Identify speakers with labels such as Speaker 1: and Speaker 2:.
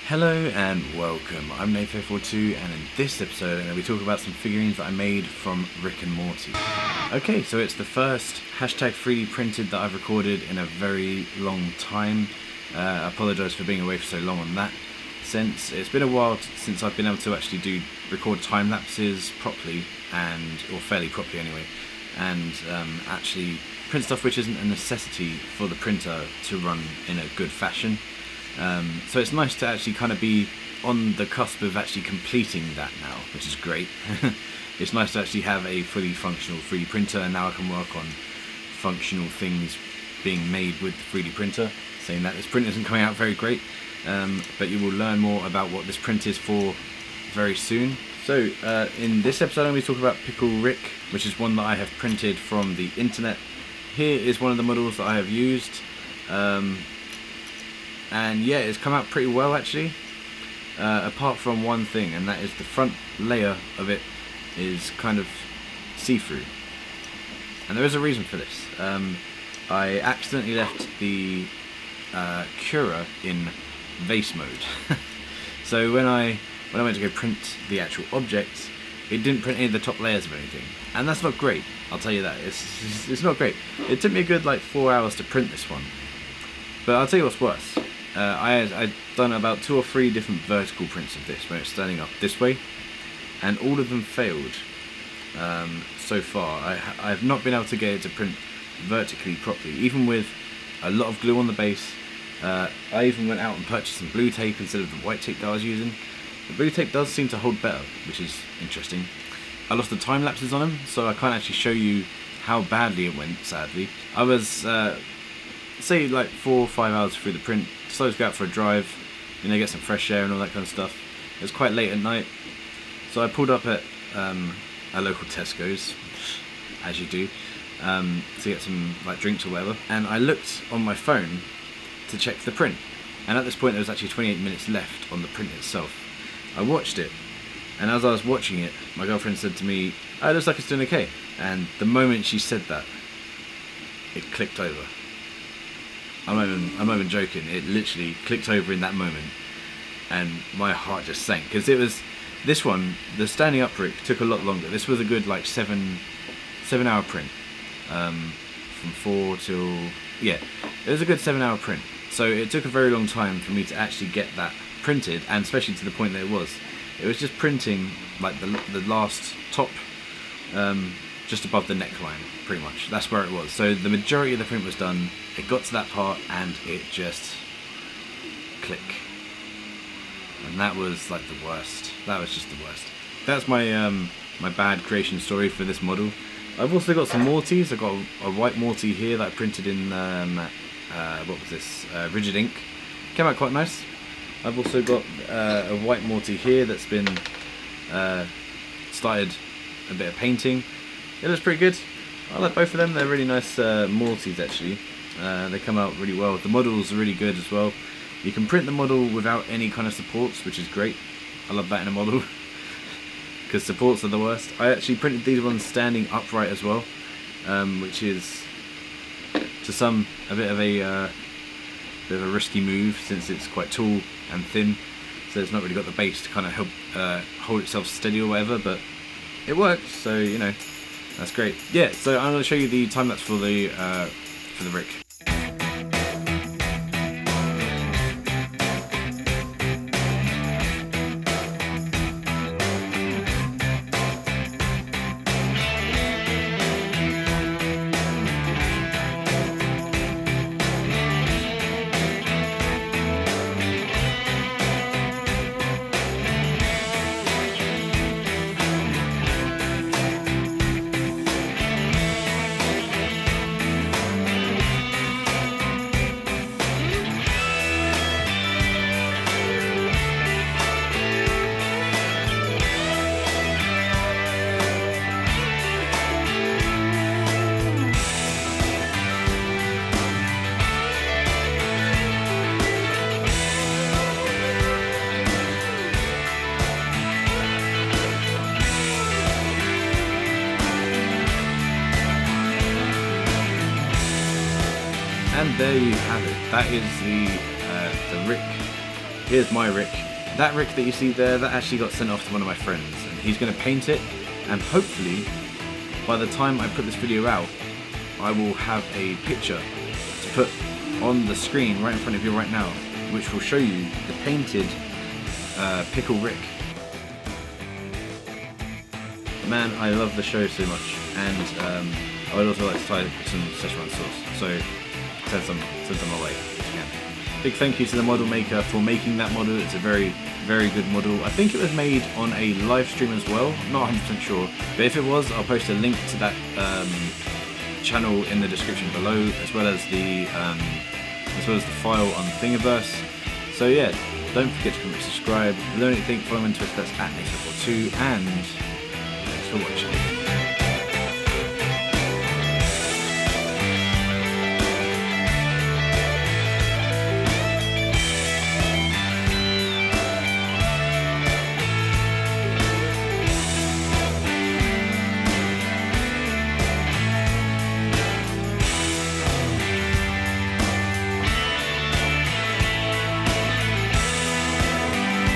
Speaker 1: Hello and welcome, I'm Nate442 and in this episode I'm going to be talking about some figurines that I made from Rick and Morty. Okay, so it's the first hashtag 3D printed that I've recorded in a very long time. I apologise for being away for so long on that sense. It's been a while since I've been able to actually record time lapses properly, or fairly properly anyway, and actually print stuff which isn't a necessity for the printer to run in a good fashion. So it's nice to actually kind of be on the cusp of actually completing that now, which is great. It's nice to actually have a fully functional 3D printer, and now I can work on functional things being made with the 3D printer. Saying that, this print isn't coming out very great, but you will learn more about what this print is for very soon. So in this episode I'm going to talk about Pickle Rick, which is one that I have printed from the internet. Here is one of the models that I have used. And yeah, it's come out pretty well actually, apart from one thing, and that is the front layer of it is kind of see-through, and there is a reason for this. I accidentally left the Cura in vase mode. So when I went to go print the actual objects, it didn't print any of the top layers of anything, and that's not great, I'll tell you that. It's not great. It took me a good like 4 hours to print this one, but I'll tell you what's worse. I've done about 2 or 3 different vertical prints of this when it's standing up this way, and all of them failed so far. I have not been able to get it to print vertically properly, even with a lot of glue on the base. I even went out and purchased some blue tape instead of the white tape that I was using. The blue tape does seem to hold better, which is interesting. I lost the time lapses on them, so I can't actually show you how badly it went, sadly. I was, say like 4 or 5 hours through the print, decided to go out for a drive, you know, get some fresh air and all that kind of stuff. It was quite late at night, so I pulled up at a local Tesco's, as you do, to get some like drinks or whatever, and I looked on my phone to check the print, and at this point there was actually 28 minutes left on the print itself. I watched it, and as I was watching it, my girlfriend said to me, "Oh, it looks like it's doing okay," and the moment she said that, it clicked over. I'm not even joking, it literally clicked over in that moment, and my heart just sank, because it was, this one, the standing up Rick took a lot longer. This was a good like 7 hour print, from 4 till, yeah, it was a good 7 hour print, so it took a very long time for me to actually get that printed, and especially to the point that it was just printing like the last top, just above the neckline, pretty much. That's where it was. So the majority of the print was done. It got to that part and it just click, and that was like the worst. That was just the worst. That's my my bad creation story for this model. I've also got some Mortys. I've got a white Morty here that I printed in what was this, rigid ink. Came out quite nice. I've also got a white Morty here that's been started a bit of painting. It looks pretty good. I like both of them. They're really nice Mortys actually. They come out really well. The models are really good as well. You can print the model without any kind of supports, which is great. I love that in a model, because supports are the worst. I actually printed these ones standing upright as well, which is to some a bit of a risky move, since it's quite tall and thin, so it's not really got the base to kind of help hold itself steady or whatever, but it works, so you know, that's great. Yeah, so I'm going to show you the time lapse for the Rick. And there you have it. That is the Rick here's my Rick. That Rick that you see there, that actually got sent off to one of my friends, and he's going to paint it, and hopefully by the time I put this video out, I will have a picture to put on the screen right in front of you right now, which will show you the painted Pickle Rick. Man, I love the show so much, and I would also like to try some Szechuan sauce, so send some my way if you can. Big thank you to the model maker for making that model. It's a very, very good model. I think it was made on a live stream as well, not 100% sure, but if it was, I'll post a link to that channel in the description below, as well as the file on Thingiverse. So yeah, don't forget to comment, subscribe, learn anything, follow me on Twitter, that's @NateReport2, and thanks for watching.